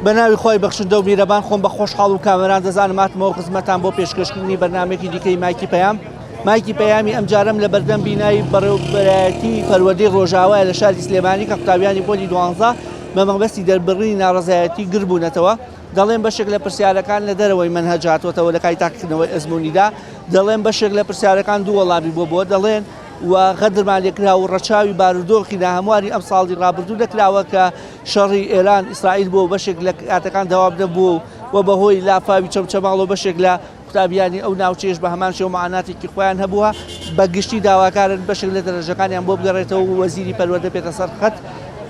بەناوی خۆی بەخشندە و میرەبان خۆم بە خۆشحاڵ و کامەران دەزانم هاتمەوە خزمەتان بۆ پێشکەشکردنی بەرنامەیەکی دیکەی مایکی پەیام. مایکی پەیامی ئەمجارەم لە بەردەم بینایی بەڕێوەبەرایەتی پەروەردەی ڕۆژاوایە لە شاری سلێمانی کە قوتابیانی پۆلی 12 بە مەبەستی دەربڕینی ناڕەزایەتی گربوونەتەوە. دەڵێن بەشێک لە پرسیارەکان لە دەرەوەی مەنهەج هاتووەتەوە لە کای تاقیکردنەوەی ئەزموونیدا. دەڵێن بەشێک لە پرسیارەکان دوو وەڵامی بۆ دەڵێن و غەدرمان لێکرا و ڕەچاوی بارودۆخی ناهەمواری ئەم ساڵی ڕابردوو دەکراوە کە شەڕی ئێران ئیسرائیل بۆ بەشێک لە کاتەکان دەوام نەبوو و بەهۆی لافاوی چەمچەماڵ و بەشێک لە قوتابیانی ئەو ناوچەیەش بە هەمان شێوە مەعاناتێکی خۆیان هەبووە. بەگشتی داواکارن بەشێک لە دەرەجەکانیان بۆ بگەڕێتەوە و وەزیری پەروەردە بێتە سەر خەت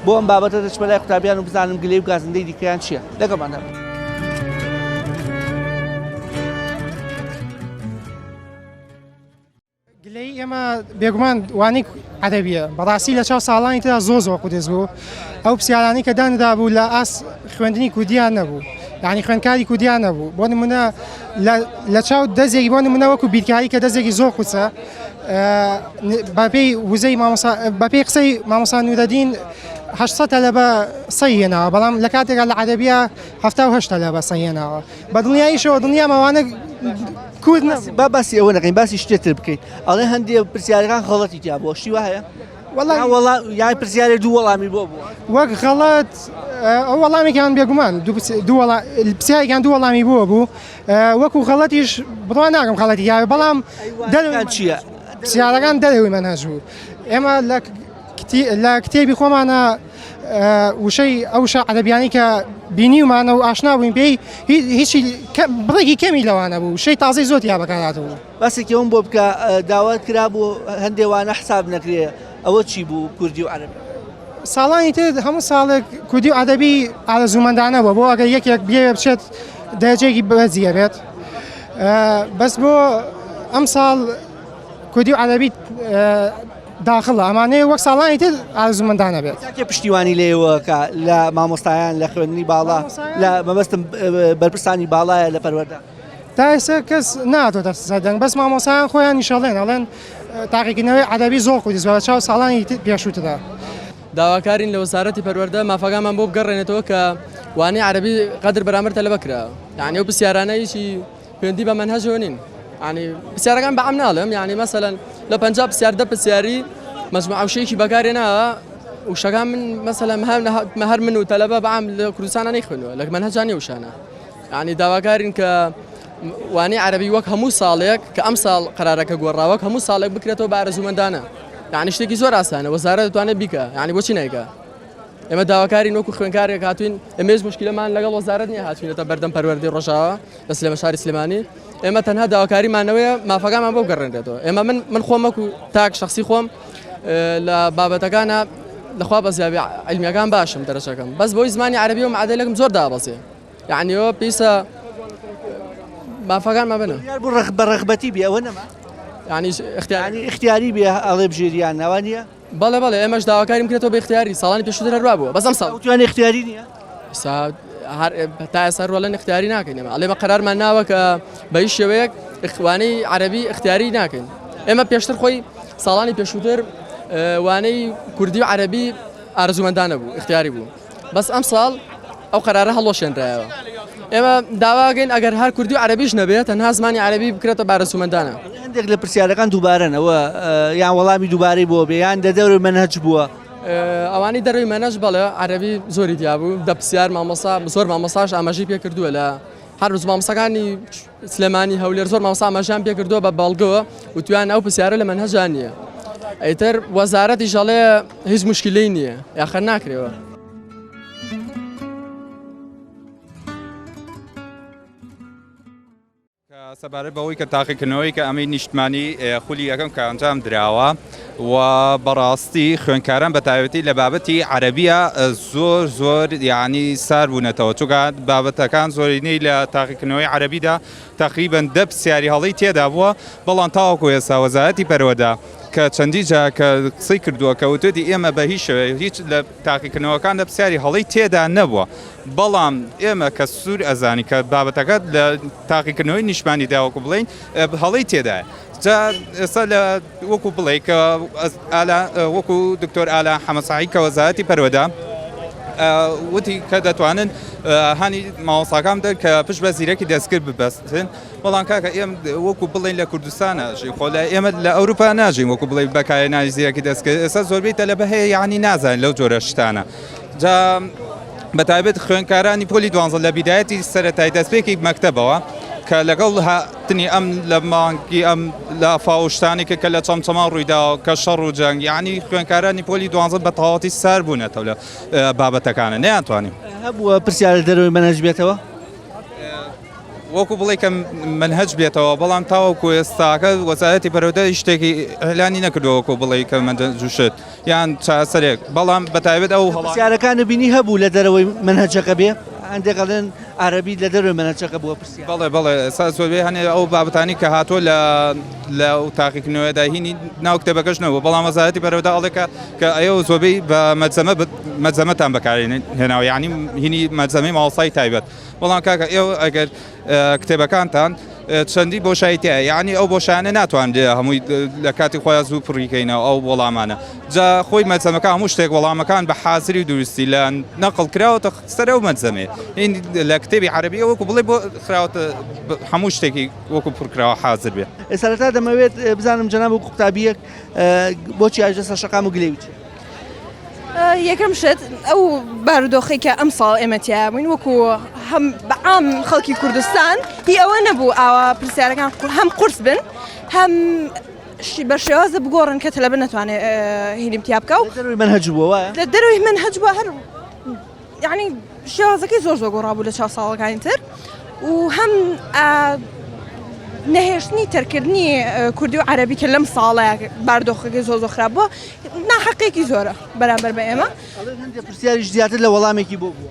بۆ ئەم بابەتە دەچمە لای قوتابیان و بزانم گلەی و گازندەی دیکەیان چییە. لەگەڵمان هەبن. گلەی ئێمە بێگومان وانی عەرەبیە بەڕاستی لە چاو ساڵانی تردا زۆر قودس بوو. ئەو پرسیارانی کە داندا بوو لە ئاس خوێندنی کوردیان نەبوو، یعنی خوێندکاری کوردیان نەبوو. بۆ نمونە لە چاو دەزێکی بۆ نمونە وەکو بیرکاری کە دەزێکی زۆر قوچە بەپێی وزەی بەپێی قسەی مامۆستا نورەدین 800 تەلەبە سەی هێناوە، بەڵام لە کاتێکا لە عەرەبیە 78 تەلەبە سەی هێناوە. بە دڵنیاییشەوە دڵنیا ماوانە کورد با باسی ئەوە نەکەین، باسی شتێتر بکەین. ئەڵێ هەندێک پرسیارەکان خەڵەتی تیا بووە، شتی وایە؟ یان پرسیارێک دوو وەڵامی بۆ بووە. وەک خەڵەت ئەو وەڵامێکیان بێگومان پرسیارێکیان دوو وەڵامی بوو وەکو خەڵەتیش بڕوان ناکەم خەڵەتی یاوێ، بەڵام چییە؟ پرسیارەکان دەرەوەی مەنهەج بوو. ئێمە لە کتێبی خۆمانە وشەی ئەو شە عەرەبیانی کە بینیومانە و ئاشنا بووین پێی هیچی بڕێکی کەمی لەوانە بوو، شەی تازەی زۆر یا بەکارهاتبوو. بەسێکی ئەوم بۆ بکە داوات کرا بوو هەندێک وانە حساب نەکرێ ئەوە چی بوو کوردی و عەرەبی؟ ساڵانی تر هەموو ساڵێک کوردی و عەرەبی ئارەزوومەندانە بووە بۆ ئەگەر یەکێک بێ بچێت دەرەجەیەکی بەرزیە بێت. بەس بۆ ئەم ساڵ کوردی و عەرەبی داخڵە ئەمانەیە وەک ساڵانی تر ئارەزوومەندانە بێت. کێ پشتیوانی لێوە کە لە مامۆستایان لە خوێندنی باڵا لە مەبەستم بەرپرسانی باڵایە لە پەروەردە؟ تا ئێستا کەس ناتۆتە سەردەنگ، بەس مامۆستایان خۆیان نیشەڵێن ئەڵێن تاقیکردنەوەی عەرەبی زۆر قودس بە چاو ساڵانی پێشووتردا. داواکارین لە وەزارەتی پەروەردە مافەکانمان بۆ بگەڕێنێتەوە کە وانەی عەرەبی قەدر بەرامبەر تەلەبە کرا. یعنی ئەو پرسیارانە هیچی پەیوەندی بە مەنهەجەوە نین. یعنی پرسیارەکان بەعام ناڵێم، یعنی مەسەلەن لە 50 پرسیار دە پرسیاری مەجموعە وشەیەکی بەکارهێناوە وشەکان من مەسەلەن هەر من و تەلەبە بەعام لە کوردستانە نەیخوێنووە لە مەنهەجان نیە وشانە. یعنی داواکارین کە وانەی عەرەبی وەک هەموو ساڵێک کە ئەم ساڵ قەرارەکە گۆڕاوە هەموو ساڵێک بکرێتەوە بە ئارەزوومەندانە. یعنی شتێکی زۆر ئاسانە، وەزارەت دەتوانێت بیکە، یعنی بۆچی نایکە؟ ئێمە داواکارین وەکو خوێندکارێک هاتوین، ئێمە هیچ مشکلەمان لەگەڵ وەزارەت نییە هاتوینەتە بەردەم پەروەردەی ڕۆژاوە لە سلێمە شاری سلێمانی. ئێمە تەنها داواکاریمانەوەیە مافەکانمان بۆ بگەڕێنرێتەوە. ئێمە من خۆم وەکو تاک شخصی خۆم لە بابەتەکانە لەخوا بەزیابی عیلمیەکان باشم دەرەجەکەم، بەس بۆی زمانی عەرەبی و معادلەکەم زۆر دابەزێ. یعنی ئەوە پێویستە مافەکانمان بنە بەڕەغبەتی بێ ئەوە نەما، یعنی اختیاری بێ ئەڵێ بژێریان ناوە نییە؟ بەڵێ ئێمەش داواکاریم کرێتەوە بە اختیاری، ساڵانی پێشووتر هەروە بووە، بەس ئەم ساڵ توانێ اختیاری نییە؟ تا ئێستا ڕۆڵەن اختیاری ناکەین. ئەڵێمە قەرارمان ناوە کە بە هیچ شێوەیەک وانەی عەرەبی اختیاری ناکەین. ئێمە پێشتر خۆی ساڵانی پێشووتر وانەی کوردی و عەرەبی ئارەزوومەندانە بوو، اختیاری بوو، بەس ئەم ساڵ ئەو قەرارە هەڵۆشێنرایەوە. ئێمە داواگەین ئەگەر هەر کوردی و عەرەبیش نەبێت تەنها زمانی عەرەبی بکرێتە بە ئارەزوومەندانە. هەندێک لە پرسیارەکان دووبارەنەوە یان وەڵامی دووبارەی بۆ بێ یان دەدەورە مەنهەج بووە. ئەوانی دەروی مەنهەج بەڵێ عەرەبی زۆری دیابوو، دە پرسیار مامۆستا زۆر مامۆستاش ئاماژەی پێ کردووە لە هەر مامۆستاکانی سلێمانی هەولێر زۆر مامۆستا ئاماژیان پێ کردووە بە بەڵگەوە و تویان ئەو پرسیارە لە مەنهەجان نییە. ئەیتر وەزارەتی ژەڵێ هیچ مشکلەی نییە یاخەر ناکرێەوە. سەبارەت بەوەی کە تاقیکردنەوەی کە ئەمەی نیشتمانی خولی یەکەم کە ئەنجام دراوە و بەڕاستی خوێندکاران بە تایبەتی لە بابەتی عەرەبیە زۆر یعنی سار بوونەتەوە، چونکە بابەتەکان زۆرینەی لە تاقیکردنەوەی عەرەبیدا تقریبەن 10 پرسیاری هەڵی تێدا بووە، بەڵام تاوەکو ئێستا وەزارەتی پەروەردە کە چەندی جا کە قسەی کردووە کە وتوێتی ئێمە بە هیچ شێوەیەک هیچ لە تاقیکردنەوەکاندا پرسیاری هەڵی تێدا نەبووە، بەڵام ئێمە کە سوور ئەزانی کە بابەتەکە لە تاقیکردنەوەی نیشتمانی داوەکو بڵین هەڵی تێدایە. جا ئێستا لە وەکو بڵێ کە وەکو دکتۆر ئالا حەمەساعی کە وەزارەتی پەروەردە وتی کە دەتوانن هەنی ماوەساکان بدەن کە پشت بە زیرەکی دەستکرد ببەستن بەڵام کاکە ئێمە وەکو بڵێن لە کوردستانە خۆ لە ئێمە لە ئەوروپا ناژین وەکو بڵێ بەکایەنانی زیرەکی دەستکرد ئێستا زۆربەی تەلەبە هەیە یعنی نازانن لەو جۆرە شتانە جا بەتایبەت خوێندکارانی پۆلی 12 لە بیدایەتی سەرەتای دەستپێکی مەکتەبەوە کە لەگەڵ هاتنی ئەم لە مانگی ئەم لە فاوشتانی کە لە چەمچەمان ڕوویداوە کە شەڕ و جەنگ یعنی خوێندکارانی پۆلی 12 بە تەواوەتی سار بوونەتەوە لە بابەتەکانە نەیانتوانیم هەبووە پرسیارە دەرەوەی مەنهج بێتەوە وەکو بڵێ کە منهج بێتەوە بەڵام تاوەکو ئێستاکە وەزارەتی پەروەردە شتێکی ئەعلانی نەکردەوە وەکو بڵێ کە منهجوشت یان چاسەرێک بەڵام بەتایبەت ئەو پرسیارەکان بینی هەبوو لە دەرەوەی منهجەکە بێ هەندێک قەڵێن عەرەبی لە دەرەوەی منهجەکە بووە پرسیار بەڵێ ئێستا زۆربەی هەنێ ئەو بابەتانی کە هاتۆ لە تاقیکردنەوەیدا هینی ناو کتێبەکەش نەبوو بەڵام وەزارەتی پەروەردە ئەڵێکە کە ئەوە زۆربەی بە مەجزەمەتان بەکارێنن هێناوە یعنی هینی مەجزەمەی ماوەسای تایبەت بەڵام کاکە ئێوە ئەگەر کتێبەکانتان چەندی بۆشاییتە یعنی ئەو بۆشانە ناتوان هەمووی لە کاتی خۆیان زوو پڕیکەینەوە ئەو وەڵامانە جا خۆی مەجزەمەکە هەموو شتێک وەڵامەکان بە حازری و دوروستی لە نەقڵ کراوەتە سەرە و مەجزەمێ لە کتێبی عەرەبی وەکو بڵێ بۆ خراوەتە هەموو شتێکی وەکو پڕکراوە حازر بێ سەرەتا دەمەوێت بزانم جەناب وەکو قوتابیەک بۆچی ئاژە شەقام و گلەیویت یەکەم شت ئەو بارودۆخی کە ئەم ساڵ ئێمەتیا بووین وەکو هەم بەعام خەڵکی کوردستان هی ئەوە نەبوو ئاوا پرسیارەکان هەم قورس بن هەم بە شێوازە بگۆڕن کە تەلەبە نەتوانێت هینیمتیا بکە و دەرەوەی منهج بووە لە دەرەوەی منهج بووە هەر یعنی شێوازەکەی زۆر گۆڕا بوو لە 4 ساڵەکانی تر و هەم نەهێشتنی تەرکردنی کوردی و عەرەبی کە لەم ساڵەیە باردۆخەکەی زۆر خراپ بووە ناحەقێکی زۆرە بەرامبەر بە ئێمە هەندێک پرسیاریش زیاتر لە وەڵامێکی بۆ بووە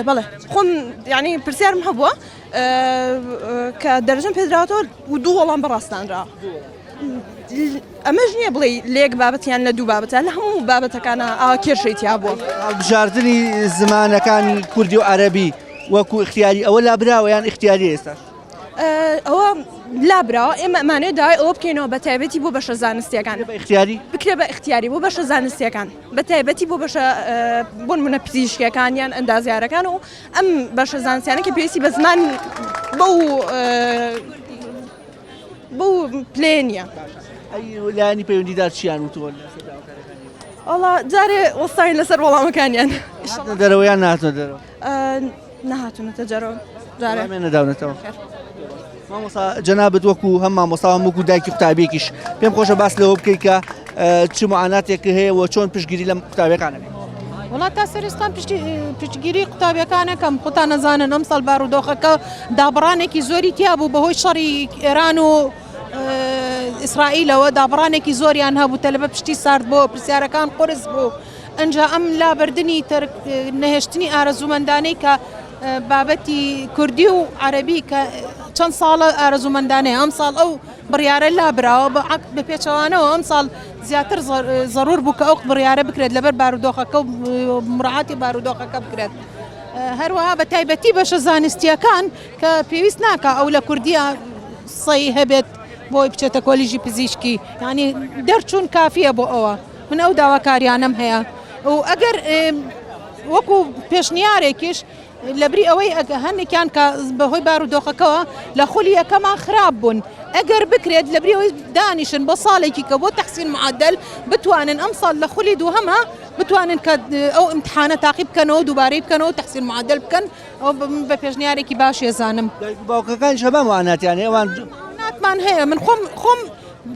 بەڵێ خۆم یعنی پرسیارم هەبووە کە دەرەجەم پێدراوەتەوە و 2 وەڵام بەڕاستانرا ئەمەش نییە بڵێ لێک بابەتیان لە 2 بابەتە لە هەموو بابەتەکانە ئاوا کێشەی تیا بووە بژاردننی زمانەکانی کوردی و عەرەبی وەکو اختیاری ئەوە لابراوە یان اختیاری ئێستا ئەوە لابراوە ئێمە ئەمانەیە داوای ئەوە بکەینەوە بە تایبەتی بۆ بەشە زانستیەکان اختیاری بکرێ بە اختیاری بۆ بەشە زانستیەکان بە تایبەتی بۆ بەشە بۆ نمونە پزیشکیەکان یان ئەندازیارەکان و ئەم بەشە زانستیانە کە پێویستی بە زمان بەو پلێنیە لایانی پەیوەندیدار چیان وتووە وەڵا جارێ وەستاین لەسەر وەڵامەکانیان دەرەوەیان ناتۆ دەرەوە نەهاتونەتە جەرەوە جارێ نەداونەتەوە مامۆستا جەنابەت وەکو هەم مامۆستا وەکو دایکی قوتابیێکیش پێم خۆشە باس لەوە بکەیت کە چ معاناتێک هەیە و چۆن پشتگیری لەم قوتابیەکانە وڵات تا سەرستان پشتگیری قوتابیەکانەکەم خۆتان نەزانن ئەم ساڵ بارودۆخەکە دابڕانێکی زۆری تیا بوو بەهۆی شەڕی ئێران و ئیسرائیلەوە دابڕانێکی زۆریان هەبوو تەلەبە پشتی سارد بۆ پرسیارەکان قرس بوو ئەنجا ئەم لابردنی نەهێشتنی ئارەزوومەندانەی کە بابەتی کوردی و عەرەبی کە چەند ساڵە ئارەزوومەندانەیە ئەم ساڵ ئەو بڕیارە لابراوە بە پێچەوانەوە ئەم ساڵ زیاتر زەرور بوو کە ئەو بڕیارە بکرێت لەبەر بارودۆخەکە و مڕعاتی بارودۆخەکە بکرێت هەروەها بە تایبەتی بەشە زانستیەکان کە پێویست ناکە ئەو لە کوردیە سەی هەبێت بۆی بچێتە کۆلیژی پزیشکی یعنی دەرچوون کافیە بۆ ئەوە من ئەو داواکاریانم هەیە و ئەگەر وەکو پێشنیارێکیش لەبری ئەوەی هەندێکیان کە بەهۆی بارودۆخەکەەوە لە خولی یەکەمان خراپ بوون ئەگەر بکرێت لەبری ئەوەی دانیشن بۆ ساڵێکی کە بۆ تەحسین معدل بتوانن ئەم ساڵ لە خولی دووهەمە بتوانن کە ئەو ئیمتحانە تاقی بکەنەوە دووبارەی بکەنەوە تەحسین معدل بکەن ئەو بە پێشنیارێکی باش ێزانم باوکەکان شەبە معاناتیان ئێوان ناتمان هەیە من خۆم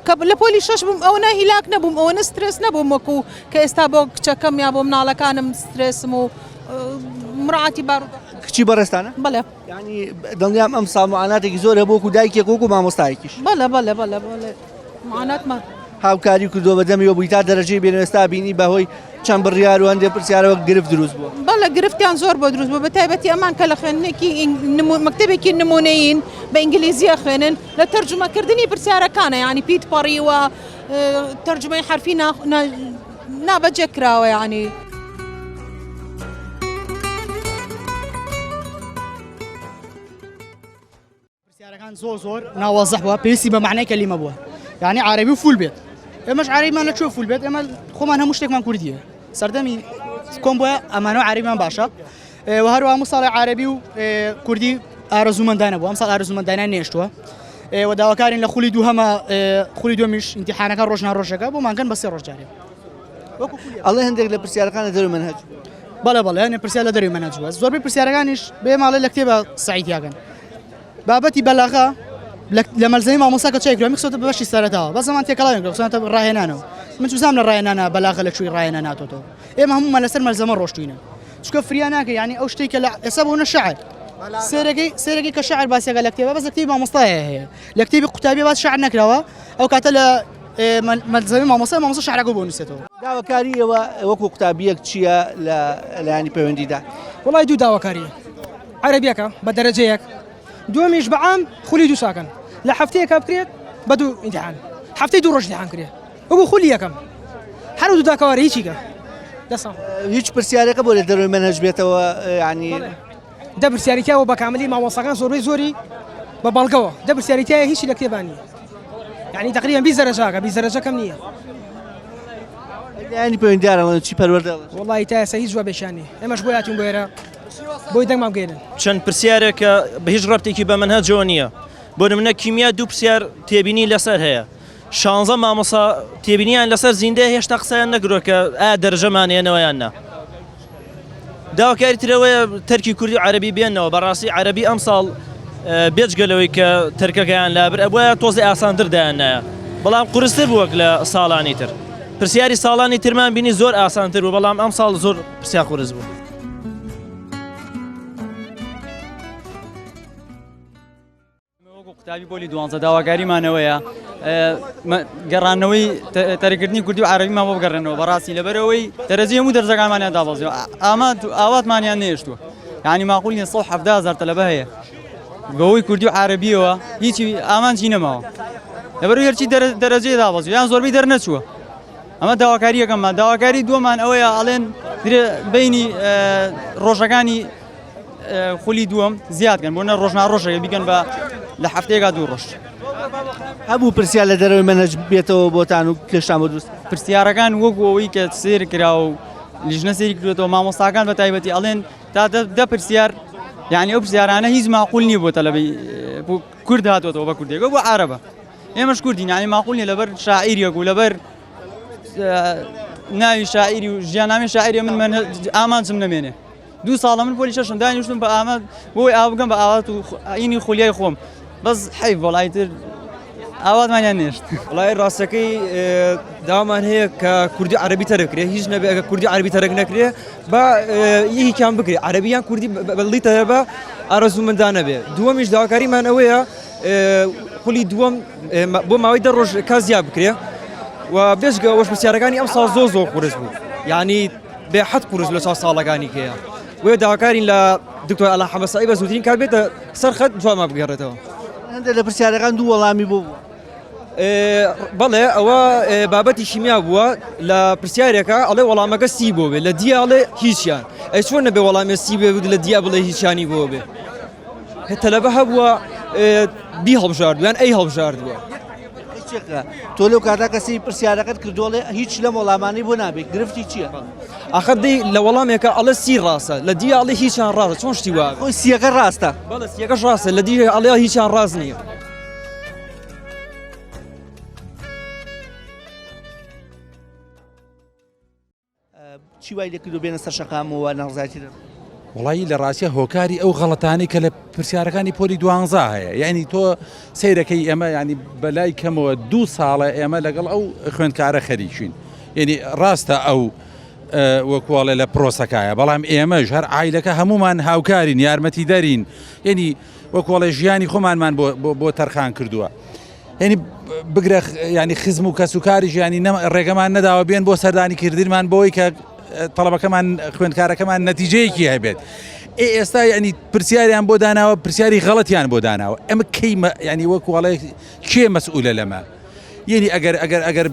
کە لە پۆلی 6 بووم ئەوە هیلاک نەبووم ئەوە سترس نەبووم وەکو کە ئێستا بۆ کچەکەم یا بۆ مناڵەکانم سترسم و مڕعاتی بارودۆخ کچی بەڕێستانە بەڵێ ینی دڵنیام ئەم ساڵ معاناتێکی زۆرە بۆ وەکو دایکێک وەکو مامۆستایەکیش بەڵێ معاناتمان هاوکاری کردووە بەدەمیەوە بووی تا دەرەجەی بێنێستا بینی بەهۆی چەند بڕیار و هەندێک پرسیارەوە گرفت دروست بووە بەڵێ گرفتیان زۆر بۆ دروست بوو بە تایبەتی ئەمان کە لە خوێندنێکی مەکتەبێکی نمونەیین بە ئینگلیزیە خوێنن لە تەرجمەکردنی پرسیارەکانە ینی پیت پەڕیوە تەرجمەی حرفی نابەجێ کراوە یعنی پرسیارەکان زۆر ناوەزەح بووە پێویستی بە معنای کەلیمە بووە یعنی عەرەبی و فول بێت ئێمەش عەرەبیمان لە چۆ فول بێت ئێمە خۆمان هەموو شتێکمان کوردیە سەردەمی کۆم بۆە ئەمانەوە عربیمان باشە و هەروە مەساڵی عربی و کوردی ئارەزوومەندانە بوو ئەم ساڵ ئارەزوومەندانیان نێشتووە و داواکارین لە خولی دوو هەمە خولی دومیش ئیمتیحانەکە ڕۆژنا ڕۆژەکە بۆمانکەن بە سێ ڕۆژ جارێ ئەڵێ هەندێک لە پرسیارەکانە دەروی منهەج بەڵێ هەنێ پرسیار لە دەروی مەنهەجووە زۆربەی پرسیارەکانیش بێ ماڵێ لە کتێبە سعیدیاگەن بابەتی بەلاغە لە مەلزەمی مامۆستا کە چێکرا میکسۆتە بەشی سەرەتاوە بە زەمان تێکەڵاوین قسانتە ڕاهێنانەوە من چوزام لە ڕاهێنانە بەلاغە لەکوێی ڕاهێنە ناتۆتەوە ئێمە هەمومان لەسەر مەلزەمە ڕۆشتوینە چکە فریا ناکە یعنی ئەو شتێکە لە ئێستا بوونە شەعر سێرەگەی کە شەعر باسیەکە لە کتێبە بەس لە کتێبی مامۆستایە هەیە لە کتێبی قوتابی باس شەعر نەکراوە ئەو کاتە لە مەلزەمی مامۆستا شەعرەکە بۆ نووسێتەوە داواکاری ئێوە وەکو قوتابیەک چییە لە لایانی پەیوەندیدا وڵای دوو داواکاریە عەرەبیەکە بە دەرەجەیەک دووەمیش بەعام خولی دوو ساکن لە هەفتەیەکە بکرێت بە دوو ئیمتیحان هەفتەی دوو ڕۆژ ئیمتیحان کرێ وەبوو خولی یەکەم هەر دوو داکەوارە هیچیکە دەسام هیچ پرسیارێکە بۆ لە دەروی منهەج بێتەوە ینی دە پرسیاریتیاوە بە کاملی مامۆستاکان زۆری بە بەڵگەوە دە پرسیاریتیایە هیچی لە کتێبانی یعنی تقریبا 20 دەرەجاکە 20 دەرەجە کەم نییە ینی پەیوەندیارە چی پەروەردە وڵی تا ئێستا هیچ جواب بێشانی ئێمەش بۆ هاتوون بۆێرە بۆی دەنگمان بگەێنن چەند پرسیارێکە بە هیچ ڕەبتێکی بە منهەجەوە نییە بۆ نمونە کیمیا دوو پرسیار تێبینی لەسەر هەیە 16 مامۆستا تێبینیان لەسەر زیندە هێشتا قسەیان نەگرۆ کە ئایا دەرەجەمانێنەوەیان نا داواکاری ترەوەیە تەرکی کوردی و عەربی بێنەوە بەڕاستی عەربی ئەم ساڵ بێجگەلەوەی کە تەرکەکەیان لابر ئەبووە تۆزی ئاسانتر دایانایە بەڵام قورستر بووەک لە ساڵانی تر پرسیاری ساڵانی ترمان بینی زۆر ئاسانتر بوو بەڵام ئەم ساڵ زۆر پرسیار قورس بوو قوتابی بۆلی دوانزە داواکاریمانەوەیە گەڕانەوەی تەرکردنی کوردی و عەربیمان بۆ بگەڕێنەوە بەڕاستی لەبەرەوەی دەرەجەی هەموو دەرزەکانمانیان دابەزیەوە ئاواتمانیان نێشتووە یعنی ماقولی 170,000 تەلەبە هەیە بەوەی کوردی و عەربیەوە هیچی ئامانجی نەماوە لەبەرەوەی هەرچی دەرەجەی دابەزیەوە یان زۆربەی دەرنەچووە ئەمە داواکاریەکەممان داواکاری دووەمان ئەوەیە ئەڵێن بینی ڕۆژەکانی خولی دووەم زیادکەن بۆ نە ڕۆژنا ڕۆژەکە بیکەن بە لە هەفتەیەکا دوو ڕۆژ هەبوو پرسیار لە دەروی منهەج بێتەوە بۆتان و کێشان بۆ دروست پرسیارەکان وەکو ئەوەی کە سیر کرا و لیژنە سێری کردێتەوە مامۆستاکان بە تایبەتی ئەڵێن تا دە پرسیار یعنی ئەو پرسیارانە هیچ ماقول نییە بۆ تەلەبەی بۆ کورد هاتوێتەوە بە کوردێکە بۆ عەرەبە ئێمەش کوردین یعنی ماقول نیە لەبەر شاعیرێک و لەبەر ناوی شاعیری و ژیاننامەی شاعیری من ئامانجم نەمێنێ دوو ساڵە من پۆلی شەشم دانیشتم بە ئامە بۆی ئاو بگەم بە ئاوات و ئینی خولیای خۆم بەس حەیف وڵای تر ئاواتمانیان نێشت وڵای ڕاستەکەی داوامان هەیە کە کوردی عەربی تەرەکرێ هیچ نەبێ ئەگە کوردی عەربی تەرەک نەکرێ بە یەکێکیان بکرێ عەربییان کوردی بەڵی تەرەبە ئارەزوومەندانە بێ دووەمیش داواکاریمان ئەوەیە خولی دووەم بۆ ماوەی 10 ڕۆژ کازیا بکرێ و بێژگە ئەوەش پرسیارەکانی ئەم ساڵ زۆر قورس بوو یعنی بێ حەد قورس لە چاو ساڵەکانی کەیە وێ داواکارین لە دکتۆر ئەڵا حەمەسایی بە زووترین کار بێتە سەر خەت جوانمان بگەڕێتەوە هەندێک لە پرسیارەکان دوو وەڵامی بوو بەڵێ ئەوە بابەتی شیمیا بووە لە پرسیارێکە ئەڵێ وەڵامەکە سی بۆ بێ لە دیاڵێ هیچیان ئەی چۆن نەبێ وەڵامی سی بێ لە دیا بڵێ هیچیانی بۆ بێ تەلەبە هەبووە بی هەڵبژاردویان ئەی هەڵبژاردووە تۆ لەو کاتا کەسی پرسیارەکەت کردوڵێ هیچ لەم وەڵامانی بۆ نابێت گرفتی چییە؟ ئاخر دەی لە وەڵامێکە ئەڵێ سی ڕاستە لە دیاڵێ هیچیان ڕاستە چۆن شتی وایە خۆی سیەکە ڕاستە بەڵێ سیەکەش ڕاستە لە دی ئەڵێ هیچیان ڕاست نییە چی وای لێ کردو بێنە سەر شەقامەوە نەڕزایەتی وڵی لە ڕاستیە هۆکاری ئەو غەڵەتانی کە لە پرسیارەکانی پۆلی دوانزە هەیە یعنی تۆ سیرەکەی ئێمە ینی بەلای کەمەوە 2 ساڵە ئێمە لەگەڵ ئەو خوێندکارە خەریکین یعنی ڕاستە ئەو وەکوڵێ لە پرۆسەکایە بەڵام ئێمەش هەر عیلەکە هەمومان هاوکارین یارمەتی دەرین یعنی وەکوڵێ ژیانی خۆمانمان بۆ تەرخان کردووە یعنی بگرە ینی خزم و کەس و کاری ژیانی ڕێگەمان نەداوە بێن بۆ سەردانی کردیمان بۆی کە تەڵەبەکەمان خوێندکارەکەمان نەتیجەیەکی هەبێت ئێستا ینی پرسیاریان بۆ داناوە پرسیاری غەڵەتیان بۆ داناوە ئەمە کەیمە ینی وەکوڵێ کێ مەسئولە لەمە یعنی ئەگەر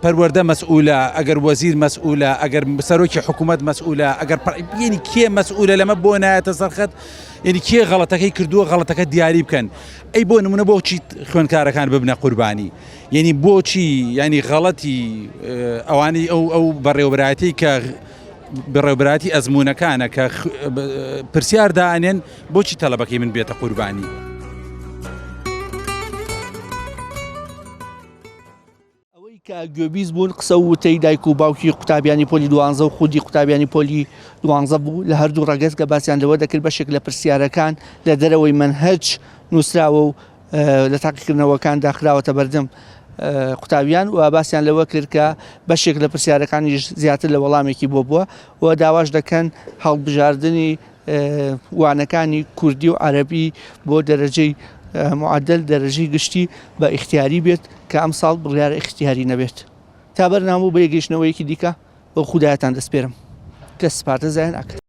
پەروەردە مەسئولە ئەگەر وەزیر مەسئولە ئەگەر سەرۆکی حکوومەت مەسئولە ئەگەر ینی کێ مەسئولە لەمە بۆ نایەتە سەرخەت یعنی کێ غەڵەتەکەی کردووە غەڵەتەکە دیاری بکەن ئەی بۆ نمونە بۆچی خوێندکارەکان ببنە قوربانی یعنی بۆچی ینی غەڵەتی ئەوانی ئەو بەڕێوەبرایەتی کە بڕێوبراتی ئەزمونونەکانە کە پرسیار دانێن بۆچی تەلەبەکەی من بێتە قوربانی. کە گوێبیست بوون قسە وتەی دایک و باوکی قوتابیانی پۆلی 12 و خودی قوتابیانی پۆلی 12 بوو لە هەردوو ڕەگەز کە باسییان لەوە دەکرد بەشێک لە پرسیارەکان لە دەرەوەی منهەج نووسراوە و لە تاقیکردنەوەکان داخراوەتە بەردەم قوتابیان و باسییان لەوە کرد کە بەشێک لە پرسیارەکانیش زیاتر لە وەڵامێکی بووە و داواش دەکەن هەڵبژاردننی وانەکانی کوردی و عەرەبی بۆ دەرەجەی معدل دەرەجەی گشتی بە ئیختیاری بێت کە ئەم ساڵ بڕیارە ئیختیاری نەبێت. تا بەرنامە بە یەگەیشتنەوەیەکی دیکە بۆ خودایەتان دەسپێرم کە سپارتە زایە ناکرێت.